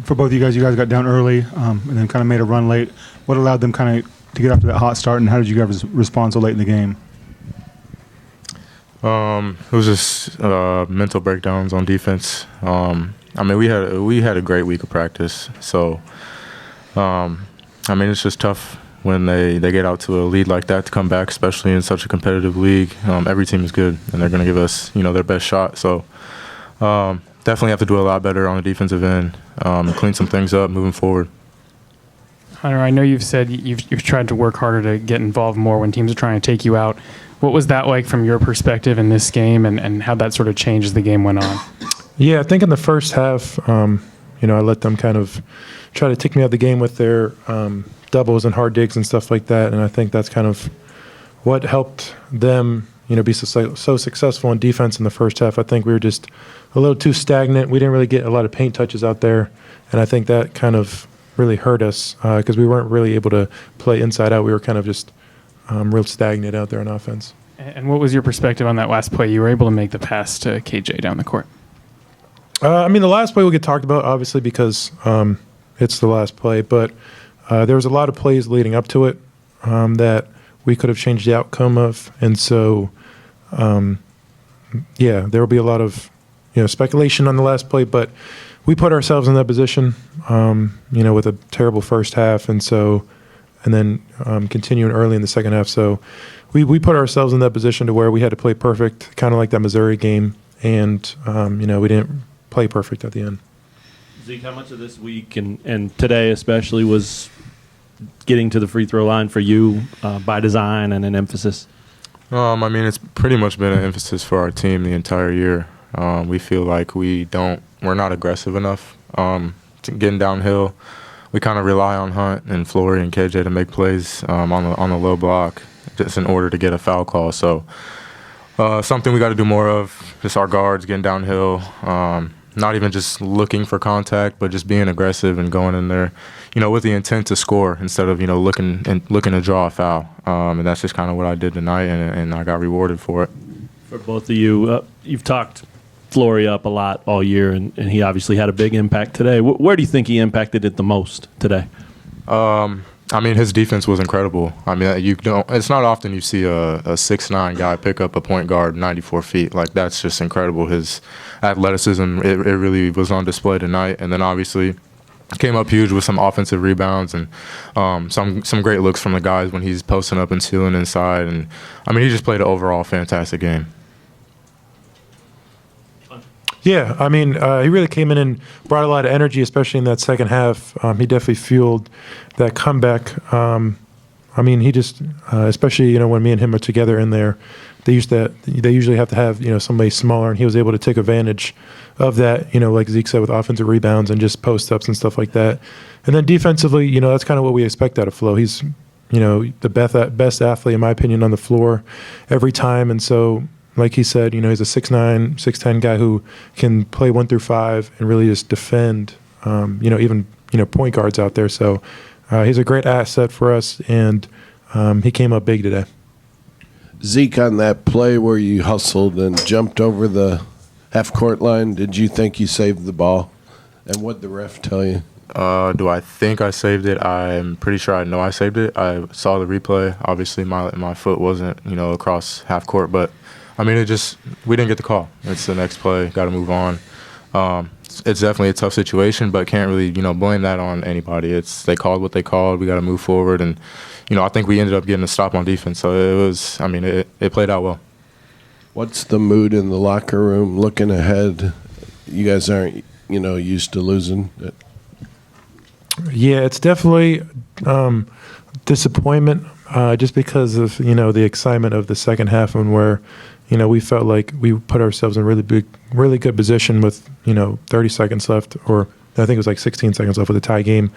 for both of you guys got down early and then kind of made a run late. What allowed them kind of to get off to that hot start, and how did you guys respond so late in the game? It was just mental breakdowns on defense. I mean, we had a great week of practice, so I mean, it's just tough when they get out to a lead like that to come back, especially in such a competitive league. Every team is good, and they're going to give us, their best shot. So definitely have to do a lot better on the defensive end, and clean some things up moving forward. Hunter, I know you've said you've tried to work harder to get involved more when teams are trying to take you out. What was that like from your perspective in this game, and how that sort of changed as the game went on? Yeah, I think in the first half, I let them kind of try to take me out of the game with their doubles and hard digs and stuff like that, and I think that's kind of what helped them, be so successful in defense in the first half. I think we were just a little too stagnant. We didn't really get a lot of paint touches out there, and I think that kind of really hurt us because we weren't really able to play inside out. We were kind of just real stagnant out there on offense. And what was your perspective on that last play? You were able to make the pass to KJ down the court. The last play will get talked about, obviously, because it's the last play. But there was a lot of plays leading up to it that we could have changed the outcome of. And so, there will be a lot of speculation on the last play. But we put ourselves in that position, with a terrible first half. And then continuing early in the second half. So we put ourselves in that position to where we had to play perfect, kind of like that Missouri game. And, we didn't play perfect at the end. Zeke, how much of this week and today especially was getting to the free throw line for you by design and an emphasis? It's pretty much been an emphasis for our team the entire year. We feel like we're not aggressive enough getting downhill. We kind of rely on Hunt and Flory and KJ to make plays on the low block just in order to get a foul call. So something we got to do more of, just our guards getting downhill, not even just looking for contact, but just being aggressive and going in there, with the intent to score instead of, looking to draw a foul. And that's just kind of what I did tonight, and I got rewarded for it. For both of you, you've talked Flory up a lot all year, and he obviously had a big impact today. Where do you think he impacted it the most today? His defense was incredible. It's not often you see a 6'9" guy pick up a point guard 94 feet. Like, that's just incredible. His athleticism, it really was on display tonight. And then obviously came up huge with some offensive rebounds and some great looks from the guys when he's posting up and sealing inside. And, he just played an overall fantastic game. Yeah, he really came in and brought a lot of energy, especially in that second half. He definitely fueled that comeback. He just, especially when me and him are together in there, they usually have to have somebody smaller, and he was able to take advantage of that. Like Zeke said, with offensive rebounds and just post ups and stuff like that. And then defensively, that's kind of what we expect out of Flo. He's the best athlete in my opinion on the floor every time, and so. Like he said, he's a 6'9", 6'10" guy who can play 1 through 5 and really just defend, even point guards out there. So he's a great asset for us, and he came up big today. Zeke, on that play where you hustled and jumped over the half-court line, did you think you saved the ball? And what did the ref tell you? Do I think I saved it? I'm pretty sure I know I saved it. I saw the replay. Obviously, my foot wasn't, across half court, but we didn't get the call. It's the next play. Got to move on. It's definitely a tough situation, but can't really, blame that on anybody. They called what they called. We got to move forward, and I think we ended up getting a stop on defense. So it was, it played out well. What's the mood in the locker room looking ahead? You guys aren't, used to losing. Yeah, it's definitely disappointment just because of, the excitement of the second half and where, we felt like we put ourselves in really good position with, 30 seconds left, or I think it was like 16 seconds left with a tie game.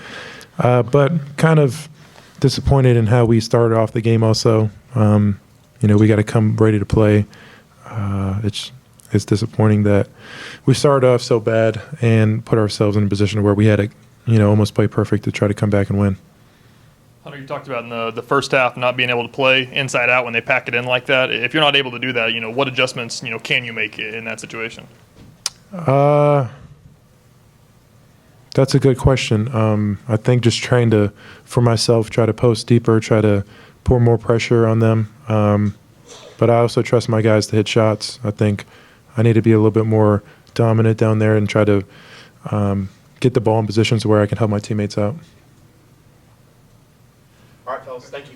But kind of disappointed in how we started off the game also. We got to come ready to play. It's disappointing that we started off so bad and put ourselves in a position where we had to, almost play perfect to try to come back and win. Hunter, you talked about in the first half not being able to play inside out when they pack it in like that. If you're not able to do that, what adjustments, can you make in that situation? That's a good question. I think just trying to, for myself, try to post deeper, try to pour more pressure on them. But I also trust my guys to hit shots. I think I need to be a little bit more dominant down there and try to get the ball in positions where I can help my teammates out. All right, fellas. Thank you.